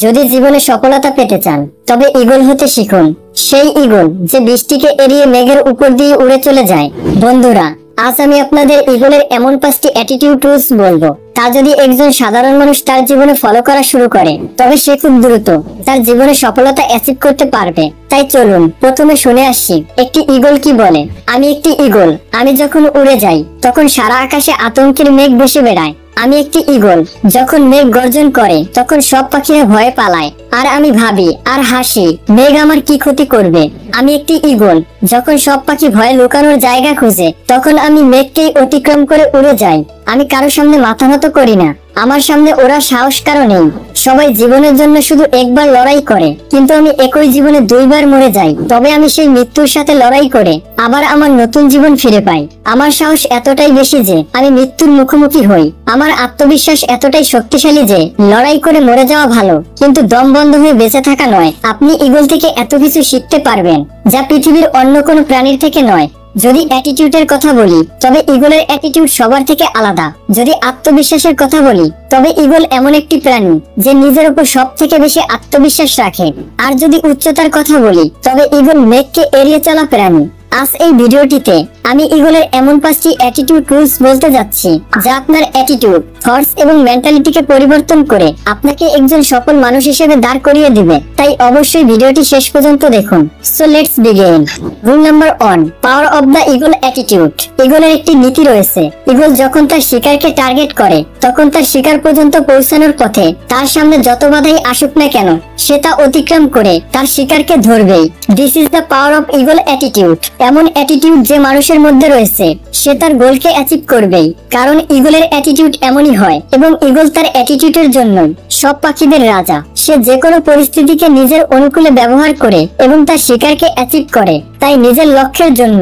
যদি জীবনে সফলতা পেতে চান তবে ঈগল হতে শিখুন। সেই ঈগল যে বৃষ্টিকে এড়িয়ে মেঘের উপর দিয়ে উড়ে চলে যায়। বন্ধুরা, আজ আমি আপনাদের ঈগলের এমন 5টি অ্যাটিটিউড রুলস বলবো, তা যদি একজন সাধারণ মানুষ তার জীবনে ফলো করা শুরু করে তবে সে খুব দ্রুত তার জীবনে সফলতা অ্যাচিভ করতে পারবে। তাই চলুন প্রথমে শুনে আসি একটি ঈগল কি বলে। আমি একটি ঈগল, আমি যখন উড়ে যাই তখন সারা আকাশে আতঙ্কের মেঘ ভেসে বেড়ায়। আমি একটি ঈগল, যখন মেঘ গর্জন করে তখন সব পাখিরা ভয়ে পালায়। আর আমি ভাবি আর হাসি, মেঘ আমার কি ক্ষতি করবে। আমি একটি ঈগল, যখন সব পাখি ভয়ে লুকানোর জায়গা খুঁজে তখন আমি মেঘকেই অতিক্রম করে উড়ে যাই। আমি কারোর সামনে মাথা নত করি না, আমার সামনে ওরা সাহস কারো নেই। সবাই জীবনের জন্য শুধু একবার লড়াই করে, কিন্তু আমি একই জীবনে 2 বার মরে যাই। তবে আমি সেই মৃত্যুর সাথে লড়াই করে আবার আমার নতুন জীবন ফিরে পাই। আমার সাহস এতটাই বেশি যে আমি মৃত্যুর মুখোমুখি হই। আমার আত্মবিশ্বাস এতটাই শক্তিশালী যে লড়াই করে মরে যাওয়া ভালো, কিন্তু দম বন্ধ হয়ে বেঁচে থাকা নয়। আপনি ঈগল থেকে এত কিছু শিখতে পারবেন যা পৃথিবীর অন্য কোনো প্রাণীর থেকে নয়। যদি অ্যাটিটিউডের কথা বলি তবে ঈগলের অ্যাটিটিউড সবার থেকে আলাদা। যদি আত্মবিশ্বাসের কথা বলি তবে ঈগল এমন একটি প্রাণী যে নিজের উপর সব থেকে বেশি আত্মবিশ্বাস রাখে। আর যদি উচ্চতার কথা বলি তবে ঈগল মেঘকে এড়িয়ে চলা প্রাণী। আজ এই ভিডিওটিতে আমি ঈগলের এমন 5টি অ্যাটিটিউড রুলস বলতে যাচ্ছি যা আপনার অ্যাটিটিউড, থটস এবং মেন্টালিটিকে পরিবর্তন করে আপনাকে একজন সফল মানুষ হিসেবে দাঁড় করিয়ে দিবে। তাই অবশ্যই ভিডিওটি শেষ পর্যন্ত দেখুন। So let's begin. Rule number 1, power of the eagle attitude. ঈগলের একটি নীতি রয়েছে। ঈগল যখন তার শিকারকে টার্গেট করে তখন তার শিকার পর্যন্ত পৌঁছানোর পথে তার সামনে যত বাধাই আসুক না কেন সে তা অতিক্রম করে তার শিকারকে ধরবেই। This is the power of eagle attitude. এমন অ্যাটিটিউড যে মানুষের মধ্যে রয়েছে সে তার গোলকে অ্যাচিভ করবেই, কারণ ঈগলের অ্যাটিটিউড এমনই হয় এবং ঈগল তার অ্যাটিটিউডের জন্যই সব পাখিদের রাজা। সে যে কোনো পরিস্থিতিকে নিজের অনুকূলে ব্যবহার করে এবং তার শিকারকে অ্যাচিভ করে। তাই নিজের লক্ষ্যের জন্য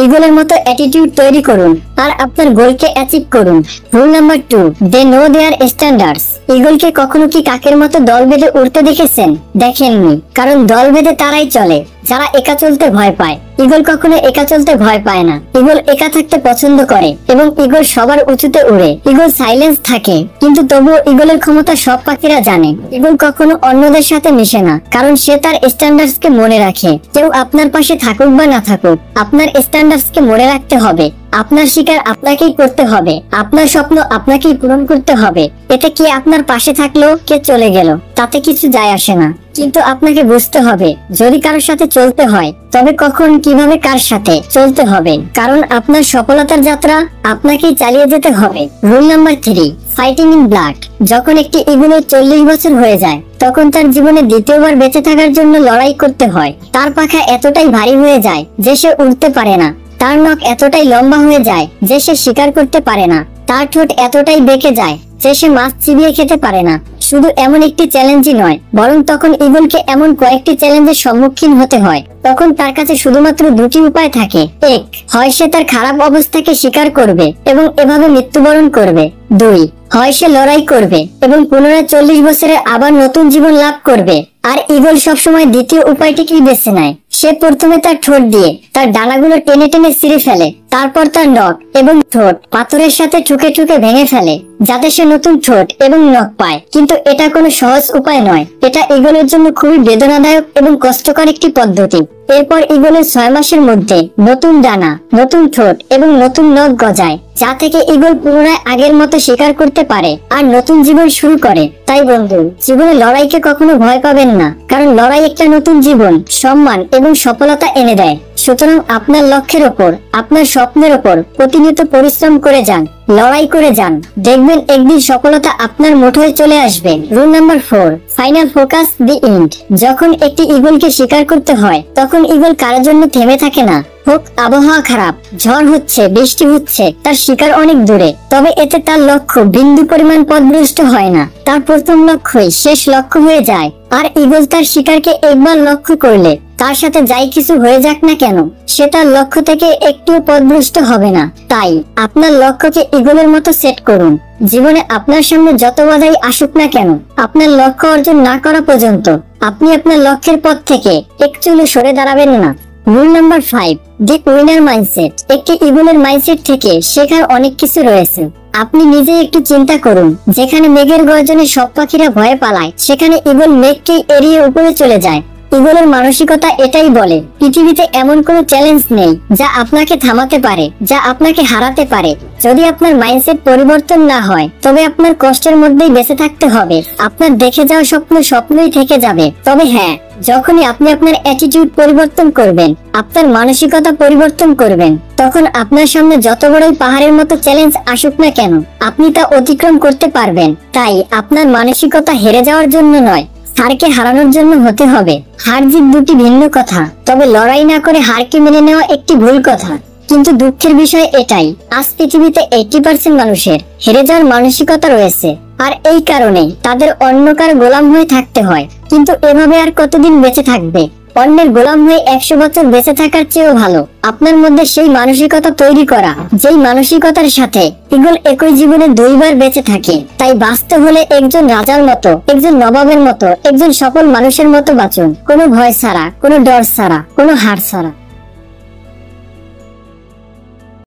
ঈগলের মতো অ্যাটিটিউড তৈরি করুন আর আপনার গোলকে অ্যাচিভ করুন। Rule number 2, they know their standards. ঈগলকে কখনো কি কাকের মতো দল বেঁধে উড়তে দেখেছেন? দেখেননি, কারণ দল বেঁধে তারাই চলে যারা একা চলতে ভয় পায়। ঈগল কখনো একা চলতে ভয় পায় না। ঈগল একা থাকতে পছন্দ করে এবং ঈগল সবার উঁচুতে উড়ে। ঈগল সাইলেন্স থাকে, কিন্তু তবুও ঈগলের ক্ষমতা সব পাখিরা জানে। ঈগল কখনো অন্যদের সাথে মিশে না, কারণ সে তার স্ট্যান্ডার্ডস কে মনে রাখে। কেউ আপনার পাশে থাকুক বা না থাকুক, আপনার স্ট্যান্ডার্ডস কে মনে রাখতে হবে। আপনার শিকার আপনাকেই করতে হবে, আপনার স্বপ্ন আপনাকেই পূরণ করতে হবে। এতে কে আপনার পাশে থাকলো কে চলে গেল তাতে কিছু যায় আসে না, কিন্তু আপনাকে বুঝতে হবে যদি কারোর সাথে চলতে হয় তবে কখন, কিভাবে, কার সাথে চলতে হবে, কারণ আপনার সফলতার যাত্রা আপনাকেই চালিয়ে যেতে হবে। Rule number 3, fighting in blood. যখন একটি ঈগলের 40 বছর হয়ে যায় তখন তার জীবনে দ্বিতীয়বার বেঁচে থাকার জন্য লড়াই করতে হয়। তার পাখা এতটাই ভারী হয়ে যায় যে সে উড়তে পারে না। তার নখ এতটাই লম্বা হয়ে যায় যে সে শিকার করতে পারে না। তার ঠোঁট এতটাই বেঁকে যায় যে সে মাছ চিবিয়ে খেতে পারে না। শুধু এমন একটি চ্যালেঞ্জই নয়, বরং তখন ঈগলকে এমন কয়েকটি চ্যালেঞ্জের সম্মুখীন হতে হয়। তখন তার কাছে শুধুমাত্র 2টি উপায় থাকে। 1, হয় সে তার খারাপ অবস্থাকে স্বীকার করবে এবং এভাবে মৃত্যুবরণ করবে। 2, হয় সে লড়াই করবে এবং পুনরায় 40 বছরের আবার নতুন জীবন লাভ করবে। আর ঈগল সবসময় দ্বিতীয় উপায়টিকেই বেছে নেয়। সে প্রথমে তার ঠোঁট দিয়ে তার ডানাগুলো টেনে টেনে ছিঁড়ে ফেলে, তারপর তার নখ এবং ঠোঁট পাথরের সাথে ঠুকে ঠুকে ভেঙে ফেলে যাতে সে নতুন ঠোঁট এবং নখ পায়। কিন্তু এটা কোনো সহজ উপায় নয়, এটা ঈগলের জন্য খুবই বেদনাদায়ক এবং কষ্টকর একটি পদ্ধতি। এরপর ঈগলের 6 মাসের মধ্যে নতুন ডানা, নতুন ঠোঁট এবং নতুন নখ গজায়, যা থেকে ঈগল পুনরায় আগের মতো শিকার করতে পারে আর নতুন জীবন শুরু করে। তাই বন্ধু, জীবনে লড়াইকে কখনো ভয় পাবেন না, কারণ লড়াই একটা নতুন জীবন, সম্মান এবং সফলতা এনে দেয়। সুতরাং আপনার লক্ষ্যের ওপর, আপনার স্বপ্নের ওপর প্রতিনিয়ত পরিশ্রম করে যান, লড়াই করে যান। দেখবেন একদিন সফলতা আপনার মুঠোয় চলে আসবে। Rule number 4, final focus, the end. যখন একটি ঈগলকে শিকার করতে হয় তখন ঈগল কারোর জন্য থেমে থাকে না। হোক আবহাওয়া খারাপ, ঝড় হচ্ছে, বৃষ্টি হচ্ছে, তার শিকার অনেক দূরে, তবে এতে তার লক্ষ্য বিন্দু পরিমাণ পথভ্রষ্ট হয় না। তার প্রথম লক্ষ্যই শেষ লক্ষ্য হয়ে যায়। আর ঈগল তার শিকারকে একবার লক্ষ্য করলে তার সাথে যাই কিছু হয়ে যাক না কেন সে তার লক্ষ্য থেকে একটুও পথভ্রষ্ট হবে না। তাই আপনার লক্ষ্যকে ঈগলের মতো সেট করুন। জীবনে আপনার সামনে যত বাধাই আসুক না কেন, আপনার লক্ষ্য অর্জন না করা পর্যন্ত আপনি আপনার লক্ষ্যের পথ থেকে একচুলও সরে দাঁড়াবেন না। রুল নাম্বার 5, দি উইনার মাইন্ডসেট। একটি ঈগলের মাইন্ডসেট থেকে শেখার অনেক কিছু রয়েছে। আপনি নিজে একটু চিন্তা করুন, যেখানে মেঘের গর্জনে সব পাখিরা ভয়ে পালায়, সেখানে ঈগল মেঘকেই এড়িয়ে উপরে চলে যায়। ঈগলের মানসিকতা এটাই বলে, পৃথিবীতে এমন কোনো চ্যালেঞ্জ নেই যা আপনাকে থামাতে পারে, যা আপনাকে হারাতে পারে। যদি আপনার মাইন্ডসেট পরিবর্তন না হয়, তবে আপনার কষ্টের মধ্যেই বেঁচে থাকতে হবে। আপনার দেখে যাওয়া স্বপ্ন স্বপ্নই থেকে যাবে। তবে হ্যাঁ, যখনই আপনি আপনার অ্যাটিটিউড পরিবর্তন করবেন, আপনার মানসিকতা পরিবর্তন করবেন, তখন আপনার সামনে যত বড়ই পাহাড়ের মতো চ্যালেঞ্জ আসুক না কেন, আপনি তা অতিক্রম করতে পারবেন। তাই আপনার মানসিকতা হেরে যাওয়ার জন্য নয়, হারকে হারানোর জন্য হতে হবে। হার জিত দুটি ভিন্ন কথা, তবে লড়াই না করে হারকে মেনে নেওয়া একটি ভুল কথা। কিন্তু দুঃখের বিষয় এটাই, আজ পৃথিবীতে 80% মানুষের হেরে যাওয়ার মানসিকতা রয়েছে, আর এই কারণে তাদের অন্য কার গোলাম হয়ে থাকতে হয়। কিন্তু এভাবে আর কতদিন বেঁচে থাকবে? অন্যের গোলাম হয়ে 100 বছর বেঁচে থাকার চেয়েও ভালো আপনার মধ্যে সেই মানসিকতা তৈরি করা, যেই মানসিকতার সাথে ঈগল একই জীবনে 2 বার বেঁচে থাকে। তাই বাঁচতে হলে একজন রাজার মতো, একজন নবাবের মতো, একজন সফল মানুষের মতো বাঁচুন, কোনো ভয় ছাড়া, কোনো ডর ছাড়া, কোনো হার ছাড়া।